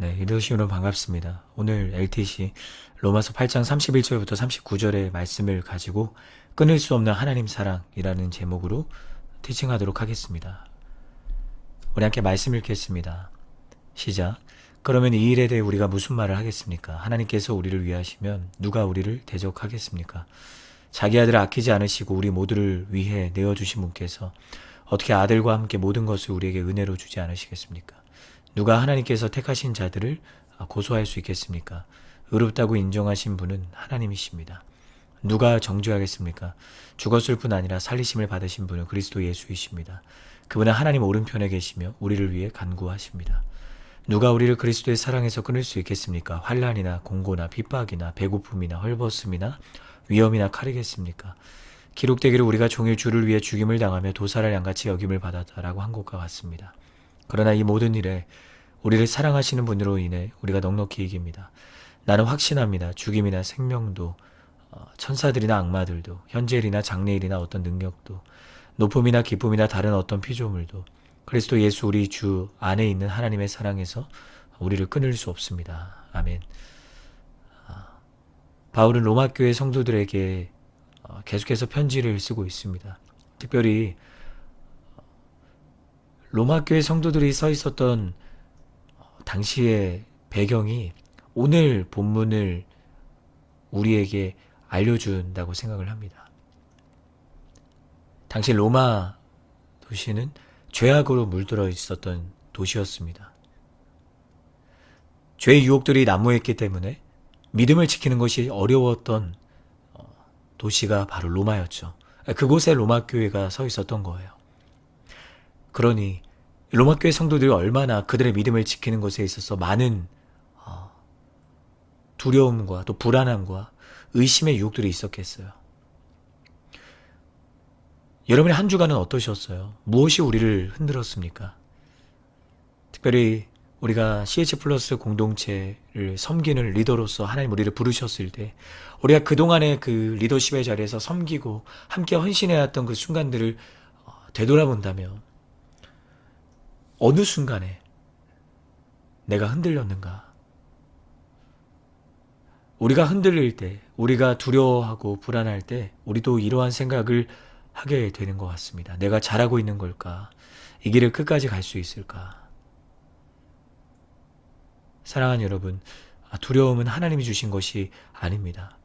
네, 이도시오는 반갑습니다. 오늘 LTC 로마서 8장 31절부터 39절의 말씀을 가지고 끊을 수 없는 하나님 사랑이라는 제목으로 티칭하도록 하겠습니다. 우리 함께 말씀 읽겠습니다. 시작. 그러면 이 일에 대해 우리가 무슨 말을 하겠습니까? 하나님께서 우리를 위하시면 누가 우리를 대적하겠습니까? 자기 아들을 아끼지 않으시고 우리 모두를 위해 내어주신 분께서 어떻게 아들과 함께 모든 것을 우리에게 은혜로 주지 않으시겠습니까? 누가 하나님께서 택하신 자들을 고소할 수 있겠습니까? 의롭다고 인정하신 분은 하나님이십니다. 누가 정죄하겠습니까? 죽었을 뿐 아니라 살리심을 받으신 분은 그리스도 예수이십니다. 그분은 하나님 오른편에 계시며 우리를 위해 간구하십니다. 누가 우리를 그리스도의 사랑에서 끊을 수 있겠습니까? 환난이나 공고나 핍박이나 배고픔이나 헐벗음이나 위험이나 칼이겠습니까? 기록되기를 우리가 종일 주를 위해 죽임을 당하며 도살할 양같이 여김을 받았다라고 한 것과 같습니다. 그러나 이 모든 일에 우리를 사랑하시는 분으로 인해 우리가 넉넉히 이깁니다. 나는 확신합니다. 죽임이나 생명도 천사들이나 악마들도 현재일이나 장래일이나 어떤 능력도 높음이나 기쁨이나 다른 어떤 피조물도 그리스도 예수 우리 주 안에 있는 하나님의 사랑에서 우리를 끊을 수 없습니다. 아멘. 바울은 로마 교회 성도들에게 계속해서 편지를 쓰고 있습니다. 특별히 로마 교회 성도들이 서 있었던 당시의 배경이 오늘 본문을 우리에게 알려준다고 생각을 합니다. 당시 로마 도시는 죄악으로 물들어 있었던 도시였습니다. 죄의 유혹들이 난무했기 때문에 믿음을 지키는 것이 어려웠던 도시가 바로 로마였죠. 그곳에 로마 교회가 서 있었던 거예요. 그러니 로마 교회 성도들이 얼마나 그들의 믿음을 지키는 것에 있어서 많은 두려움과 또 불안함과 의심의 유혹들이 있었겠어요. 여러분의 한 주간은 어떠셨어요? 무엇이 우리를 흔들었습니까? 특별히 우리가 CH 플러스 공동체를 섬기는 리더로서 하나님 우리를 부르셨을 때 우리가 그동안의 그 리더십의 자리에서 섬기고 함께 헌신해왔던 그 순간들을 되돌아본다면 어느 순간에 내가 흔들렸는가? 우리가 흔들릴 때, 우리가 두려워하고 불안할 때 우리도 이러한 생각을 하게 되는 것 같습니다. 내가 잘하고 있는 걸까? 이 길을 끝까지 갈 수 있을까? 사랑하는 여러분, 두려움은 하나님이 주신 것이 아닙니다.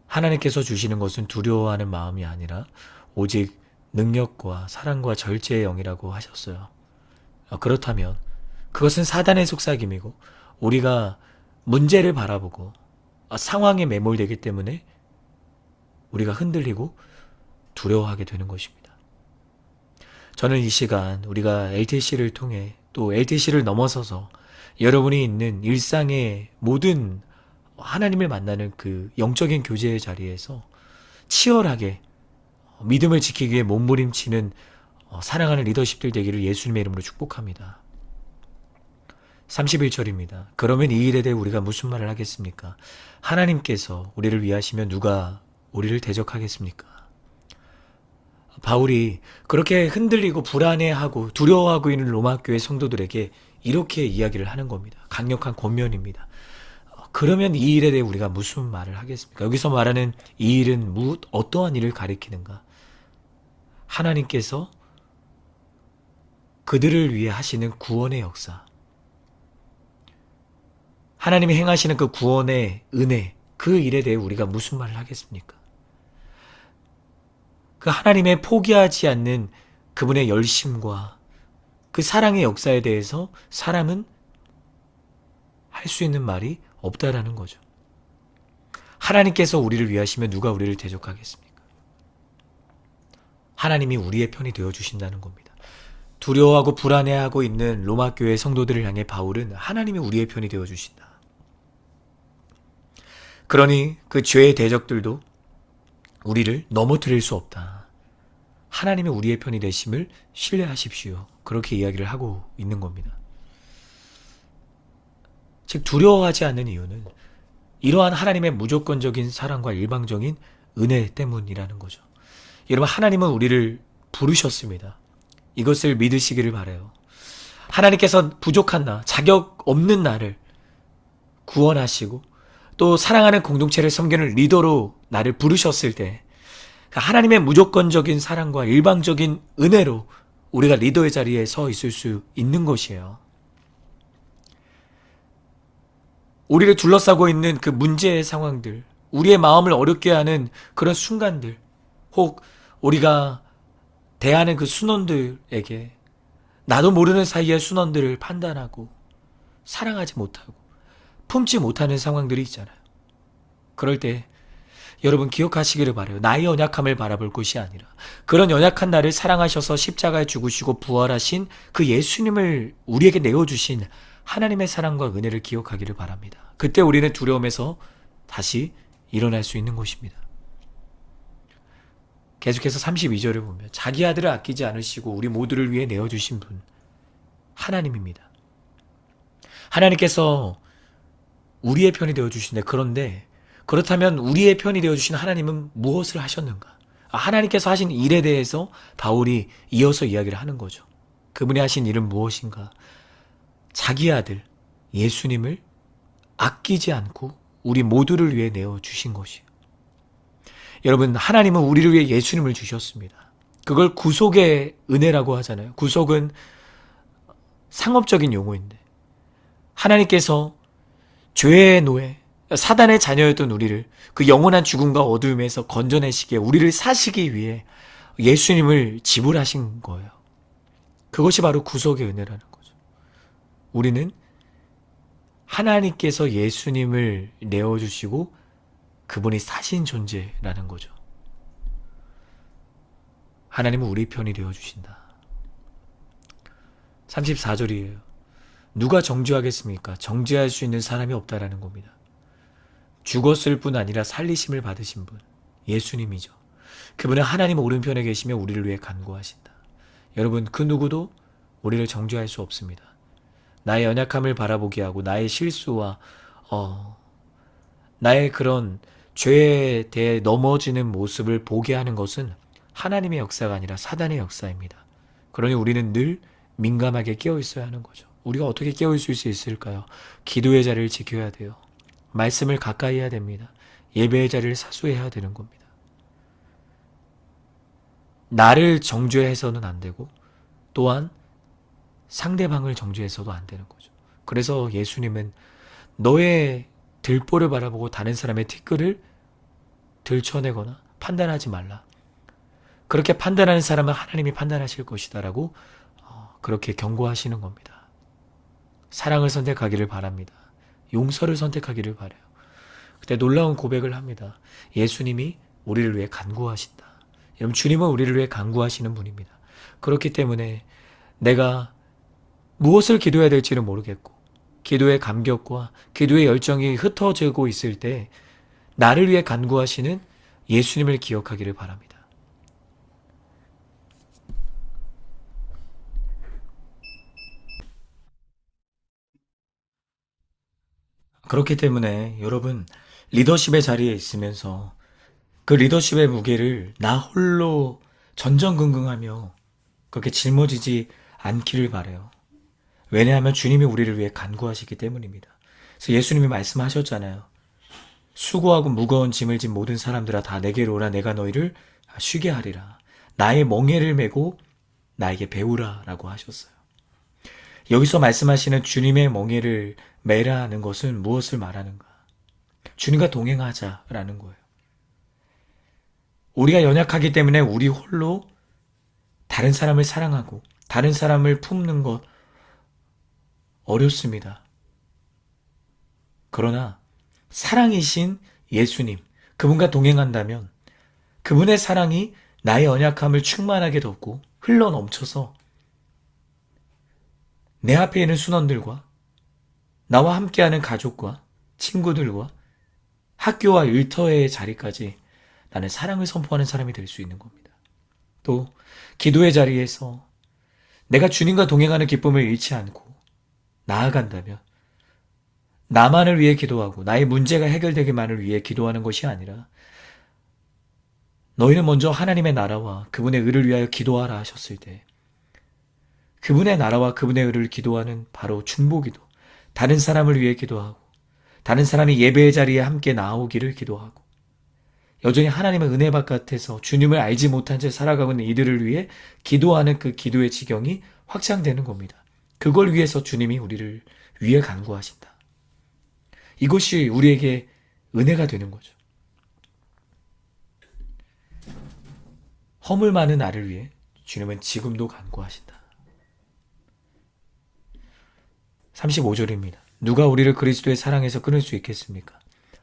하나님께서 주시는 것은 두려워하는 마음이 아니라 오직 능력과 사랑과 절제의 영이라고 하셨어요. 그렇다면 그것은 사단의 속삭임이고 우리가 문제를 바라보고 상황에 매몰되기 때문에 우리가 흔들리고 두려워하게 되는 것입니다. 저는 이 시간 우리가 LTC를 통해 또 LTC를 넘어서서 여러분이 있는 일상의 모든 하나님을 만나는 그 영적인 교제의 자리에서 치열하게 믿음을 지키기 위해 몸부림치는 사랑하는 리더십들 되기를 예수님의 이름으로 축복합니다. 31절입니다. 그러면 이 일에 대해 우리가 무슨 말을 하겠습니까? 하나님께서 우리를 위하시면 누가 우리를 대적하겠습니까? 바울이 그렇게 흔들리고 불안해하고 두려워하고 있는 로마 교회 성도들에게 이렇게 이야기를 하는 겁니다. 강력한 권면입니다. 그러면 이 일에 대해 우리가 무슨 말을 하겠습니까? 여기서 말하는 이 일은 어떠한 일을 가리키는가? 하나님께서 그들을 위해 하시는 구원의 역사, 하나님이 행하시는 그 구원의 은혜, 그 일에 대해 우리가 무슨 말을 하겠습니까? 그 하나님의 포기하지 않는 그분의 열심과 그 사랑의 역사에 대해서 사람은 할 수 있는 말이 없다라는 거죠. 하나님께서 우리를 위하시면 누가 우리를 대적하겠습니까? 하나님이 우리의 편이 되어주신다는 겁니다. 두려워하고 불안해하고 있는 로마 교회 성도들을 향해 바울은 하나님이 우리의 편이 되어주신다. 그러니 그 죄의 대적들도 우리를 넘어뜨릴 수 없다. 하나님이 우리의 편이 되심을 신뢰하십시오. 그렇게 이야기를 하고 있는 겁니다. 즉 두려워하지 않는 이유는 이러한 하나님의 무조건적인 사랑과 일방적인 은혜 때문이라는 거죠. 여러분, 하나님은 우리를 부르셨습니다. 이것을 믿으시기를 바라요. 하나님께서 부족한 나, 자격 없는 나를 구원하시고 또 사랑하는 공동체를 섬기는 리더로 나를 부르셨을 때 하나님의 무조건적인 사랑과 일방적인 은혜로 우리가 리더의 자리에 서 있을 수 있는 것이에요. 우리를 둘러싸고 있는 그 문제의 상황들, 우리의 마음을 어렵게 하는 그런 순간들, 혹 우리가 대하는 그 순원들에게 나도 모르는 사이에 순원들을 판단하고 사랑하지 못하고 품지 못하는 상황들이 있잖아요. 그럴 때 여러분 기억하시기를 바라요. 나의 연약함을 바라볼 것이 아니라 그런 연약한 나를 사랑하셔서 십자가에 죽으시고 부활하신 그 예수님을 우리에게 내어주신 하나님의 사랑과 은혜를 기억하기를 바랍니다. 그때 우리는 두려움에서 다시 일어날 수 있는 것입니다. 계속해서 32절을 보면 자기 아들을 아끼지 않으시고 우리 모두를 위해 내어주신 분 하나님입니다. 하나님께서 우리의 편이 되어주신데 그런데 그렇다면 우리의 편이 되어주신 하나님은 무엇을 하셨는가? 하나님께서 하신 일에 대해서 바울이 이어서 이야기를 하는 거죠. 그분이 하신 일은 무엇인가? 자기 아들 예수님을 아끼지 않고 우리 모두를 위해 내어주신 것이에요. 여러분, 하나님은 우리를 위해 예수님을 주셨습니다. 그걸 구속의 은혜라고 하잖아요. 구속은 상업적인 용어인데 하나님께서 죄의 노예, 사단의 자녀였던 우리를 그 영원한 죽음과 어두움에서 건져내시기에 우리를 사시기 위해 예수님을 지불하신 거예요. 그것이 바로 구속의 은혜라는 거죠. 우리는 하나님께서 예수님을 내어주시고 그분이 사신 존재라는 거죠. 하나님은 우리 편이 되어주신다. 34절이에요. 누가 정죄하겠습니까? 정죄할 수 있는 사람이 없다라는 겁니다. 죽었을 뿐 아니라 살리심을 받으신 분, 예수님이죠. 그분은 하나님 오른편에 계시며 우리를 위해 간구하신다. 여러분, 그 누구도 우리를 정죄할 수 없습니다. 나의 연약함을 바라보게 하고 나의 실수와 나의 그런 죄에 대해 넘어지는 모습을 보게 하는 것은 하나님의 역사가 아니라 사단의 역사입니다. 그러니 우리는 늘 민감하게 깨어 있어야 하는 거죠. 우리가 어떻게 깨어 있을 수 있을까요? 기도의 자리를 지켜야 돼요. 말씀을 가까이 해야 됩니다. 예배의 자리를 사수해야 되는 겁니다. 나를 정죄해서는 안 되고 또한 상대방을 정죄해서도 안 되는 거죠. 그래서 예수님은 너의 들보를 바라보고 다른 사람의 티끌을 들춰내거나 판단하지 말라. 그렇게 판단하는 사람은 하나님이 판단하실 것이다라고 그렇게 경고하시는 겁니다. 사랑을 선택하기를 바랍니다. 용서를 선택하기를 바라요. 그때 놀라운 고백을 합니다. 예수님이 우리를 위해 간구하신다. 여러분, 주님은 우리를 위해 간구하시는 분입니다. 그렇기 때문에 내가 무엇을 기도해야 될지는 모르겠고 기도의 감격과 기도의 열정이 흩어지고 있을 때 나를 위해 간구하시는 예수님을 기억하기를 바랍니다. 그렇기 때문에 여러분, 리더십의 자리에 있으면서 그 리더십의 무게를 나 홀로 전전긍긍하며 그렇게 짊어지지 않기를 바라요. 왜냐하면 주님이 우리를 위해 간구하시기 때문입니다. 그래서 예수님이 말씀하셨잖아요. 수고하고 무거운 짐을 진 모든 사람들아 다 내게로 오라. 내가 너희를 쉬게 하리라. 나의 멍에를 메고 나에게 배우라 라고 하셨어요. 여기서 말씀하시는 주님의 멍에를 매라는 것은 무엇을 말하는가? 주님과 동행하자라는 거예요. 우리가 연약하기 때문에 우리 홀로 다른 사람을 사랑하고 다른 사람을 품는 것 어렵습니다. 그러나 사랑이신 예수님, 그분과 동행한다면 그분의 사랑이 나의 연약함을 충만하게 덮고 흘러 넘쳐서 내 앞에 있는 순원들과 나와 함께하는 가족과 친구들과 학교와 일터의 자리까지 나는 사랑을 선포하는 사람이 될 수 있는 겁니다. 또 기도의 자리에서 내가 주님과 동행하는 기쁨을 잃지 않고 나아간다면 나만을 위해 기도하고 나의 문제가 해결되기만을 위해 기도하는 것이 아니라 너희는 먼저 하나님의 나라와 그분의 의를 위하여 기도하라 하셨을 때 그분의 나라와 그분의 의를 기도하는 바로 중보기도, 다른 사람을 위해 기도하고 다른 사람이 예배의 자리에 함께 나오기를 기도하고 여전히 하나님의 은혜 바깥에서 주님을 알지 못한 채 살아가고 있는 이들을 위해 기도하는 그 기도의 지경이 확장되는 겁니다. 그걸 위해서 주님이 우리를 위해 간구하신다. 이것이 우리에게 은혜가 되는 거죠. 허물 많은 나를 위해 주님은 지금도 간구하신다. 35절입니다. 누가 우리를 그리스도의 사랑에서 끊을 수 있겠습니까?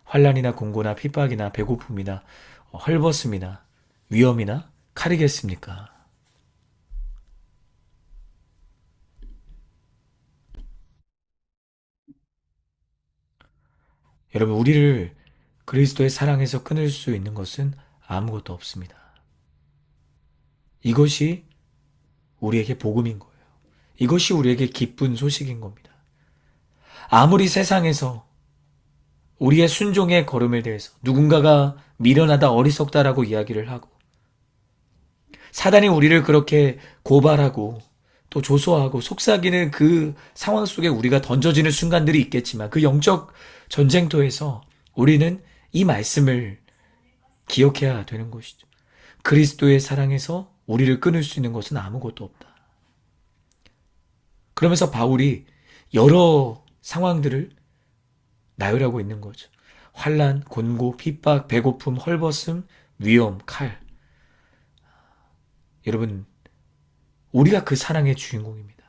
환난이나 공고나 핍박이나 배고픔이나 헐벗음이나 위험이나 칼이겠습니까? 여러분, 우리를 그리스도의 사랑에서 끊을 수 있는 것은 아무것도 없습니다. 이것이 우리에게 복음인 거예요. 이것이 우리에게 기쁜 소식인 겁니다. 아무리 세상에서 우리의 순종의 걸음에 대해서 누군가가 미련하다 어리석다라고 이야기를 하고 사단이 우리를 그렇게 고발하고 또 조소하고 속삭이는 그 상황 속에 우리가 던져지는 순간들이 있겠지만 그 영적 전쟁터에서 우리는 이 말씀을 기억해야 되는 것이죠. 그리스도의 사랑에서 우리를 끊을 수 있는 것은 아무것도 없다. 그러면서 바울이 여러 상황들을 나열하고 있는 거죠. 환난, 곤고, 핍박, 배고픔, 헐벗음, 위험, 칼. 여러분, 우리가 그 사랑의 주인공입니다.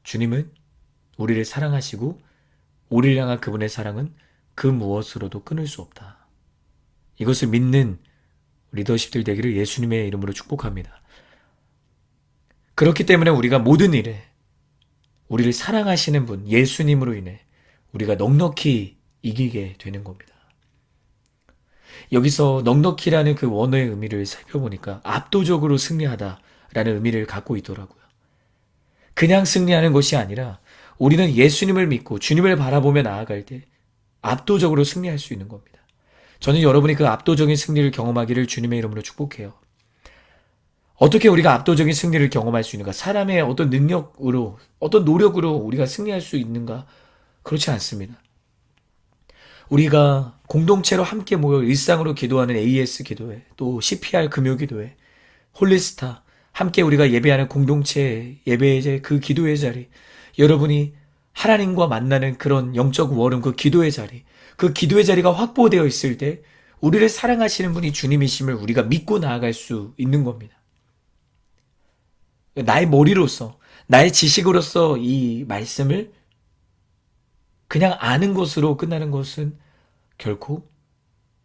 주님은 우리를 사랑하시고 우리를 향한 그분의 사랑은 그 무엇으로도 끊을 수 없다. 이것을 믿는 리더십들 되기를 예수님의 이름으로 축복합니다. 그렇기 때문에 우리가 모든 일에 우리를 사랑하시는 분 예수님으로 인해 우리가 넉넉히 이기게 되는 겁니다. 여기서 넉넉히라는 그 원어의 의미를 살펴보니까 압도적으로 승리하다라는 의미를 갖고 있더라고요. 그냥 승리하는 것이 아니라 우리는 예수님을 믿고 주님을 바라보며 나아갈 때 압도적으로 승리할 수 있는 겁니다. 저는 여러분이 그 압도적인 승리를 경험하기를 주님의 이름으로 축복해요. 어떻게 우리가 압도적인 승리를 경험할 수 있는가? 사람의 어떤 능력으로, 어떤 노력으로 우리가 승리할 수 있는가? 그렇지 않습니다. 우리가 공동체로 함께 모여 일상으로 기도하는 AS 기도회, 또 CPR 금요 기도회, 홀리스타, 함께 우리가 예배하는 공동체 예배의 그 기도의 자리, 여러분이 하나님과 만나는 그런 영적 워름, 그 기도의 자리, 그 기도의 자리가 확보되어 있을 때 우리를 사랑하시는 분이 주님이심을 우리가 믿고 나아갈 수 있는 겁니다. 나의 머리로서, 나의 지식으로서 이 말씀을 그냥 아는 것으로 끝나는 것은 결코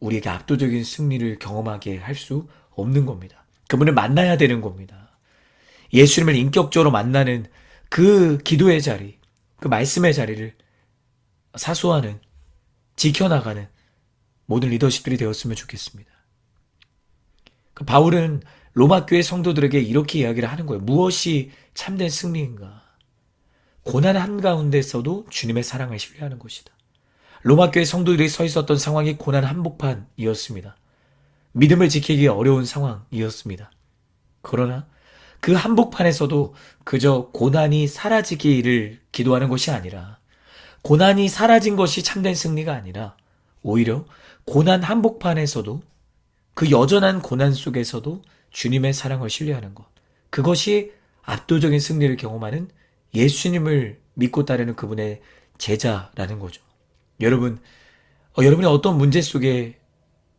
우리에게 압도적인 승리를 경험하게 할 수 없는 겁니다. 그분을 만나야 되는 겁니다. 예수님을 인격적으로 만나는 그 기도의 자리, 그 말씀의 자리를 사수하는, 지켜나가는 모든 리더십들이 되었으면 좋겠습니다. 그 바울은 로마 교회 성도들에게 이렇게 이야기를 하는 거예요. 무엇이 참된 승리인가? 고난 한가운데서도 주님의 사랑을 신뢰하는 것이다. 로마 교회 성도들이 서 있었던 상황이 고난 한복판이었습니다. 믿음을 지키기 어려운 상황이었습니다. 그러나 그 한복판에서도 그저 고난이 사라지기를 기도하는 것이 아니라 고난이 사라진 것이 참된 승리가 아니라 오히려 고난 한복판에서도 그 여전한 고난 속에서도 주님의 사랑을 신뢰하는 것. 그것이 압도적인 승리를 경험하는 예수님을 믿고 따르는 그분의 제자라는 거죠. 여러분, 여러분이 어떤 문제 속에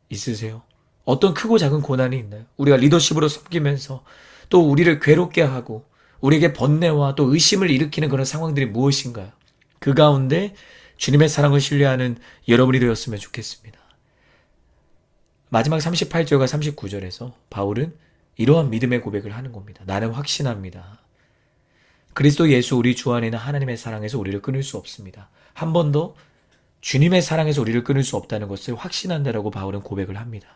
있으세요? 어떤 크고 작은 고난이 있나요? 우리가 리더십으로 섬기면서 또 우리를 괴롭게 하고 우리에게 번뇌와 또 의심을 일으키는 그런 상황들이 무엇인가요? 그 가운데 주님의 사랑을 신뢰하는 여러분이 되었으면 좋겠습니다. 마지막 38절과 39절에서 바울은 이러한 믿음의 고백을 하는 겁니다. 나는 확신합니다. 그리스도 예수 우리 주 안에는 하나님의 사랑에서 우리를 끊을 수 없습니다. 한 번 더 주님의 사랑에서 우리를 끊을 수 없다는 것을 확신한다라고 바울은 고백을 합니다.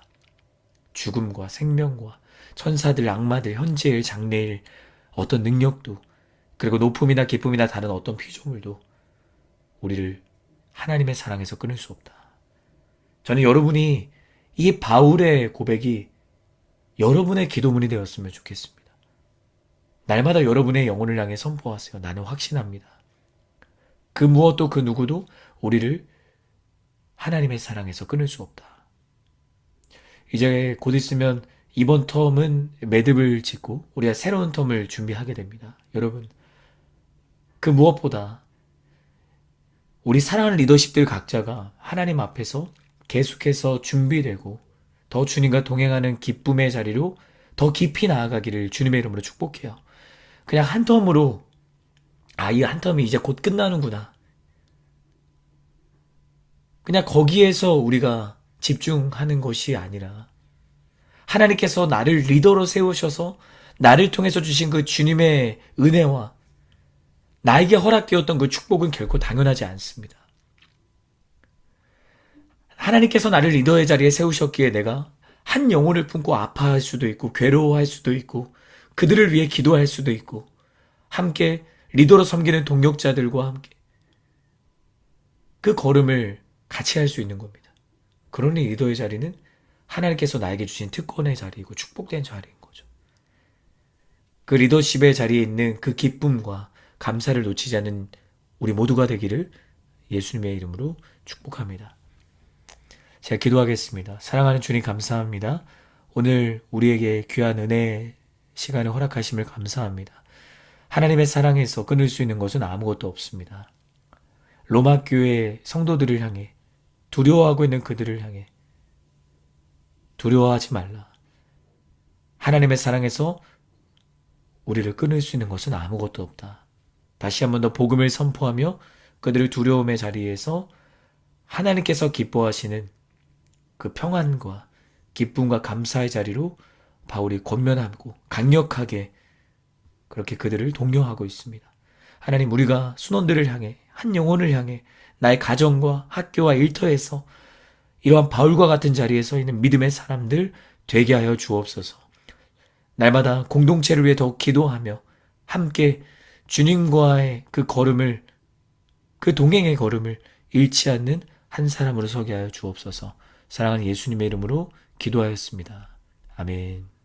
죽음과 생명과 천사들, 악마들, 현재일, 장래일, 어떤 능력도 그리고 높음이나 기쁨이나 다른 어떤 피조물도 우리를 하나님의 사랑에서 끊을 수 없다. 저는 여러분이 이 바울의 고백이 여러분의 기도문이 되었으면 좋겠습니다. 날마다 여러분의 영혼을 향해 선포하세요. 나는 확신합니다. 그 무엇도 그 누구도 우리를 하나님의 사랑에서 끊을 수 없다. 이제 곧 있으면 이번 텀은 매듭을 짓고 우리가 새로운 텀을 준비하게 됩니다. 여러분, 그 무엇보다 우리 사랑하는 리더십들 각자가 하나님 앞에서 계속해서 준비되고 더 주님과 동행하는 기쁨의 자리로 더 깊이 나아가기를 주님의 이름으로 축복해요. 그냥 한 텀으로 이 한 텀이 이제 곧 끝나는구나. 그냥 거기에서 우리가 집중하는 것이 아니라 하나님께서 나를 리더로 세우셔서 나를 통해서 주신 그 주님의 은혜와 나에게 허락되었던 그 축복은 결코 당연하지 않습니다. 하나님께서 나를 리더의 자리에 세우셨기에 내가 한 영혼을 품고 아파할 수도 있고 괴로워할 수도 있고 그들을 위해 기도할 수도 있고 함께 리더로 섬기는 동역자들과 함께 그 걸음을 같이 할 수 있는 겁니다. 그러니 리더의 자리는 하나님께서 나에게 주신 특권의 자리이고 축복된 자리인 거죠. 그 리더십의 자리에 있는 그 기쁨과 감사를 놓치지 않는 우리 모두가 되기를 예수님의 이름으로 축복합니다. 제가 기도하겠습니다. 사랑하는 주님 감사합니다. 오늘 우리에게 귀한 은혜의 시간을 허락하심을 감사합니다. 하나님의 사랑에서 끊을 수 있는 것은 아무것도 없습니다. 로마 교회 성도들을 향해 두려워하고 있는 그들을 향해 두려워하지 말라. 하나님의 사랑에서 우리를 끊을 수 있는 것은 아무것도 없다. 다시 한 번 더 복음을 선포하며 그들의 두려움의 자리에서 하나님께서 기뻐하시는 그 평안과 기쁨과 감사의 자리로 바울이 권면하고 강력하게 그렇게 그들을 독려하고 있습니다. 하나님, 우리가 순원들을 향해 한 영혼을 향해 나의 가정과 학교와 일터에서 이러한 바울과 같은 자리에 서 있는 믿음의 사람들 되게 하여 주옵소서. 날마다 공동체를 위해 더욱 기도하며 함께 주님과의 그 걸음을, 그 동행의 걸음을 잃지 않는 한 사람으로 서게 하여 주옵소서. 사랑하는 예수님의 이름으로 기도하였습니다. 아멘.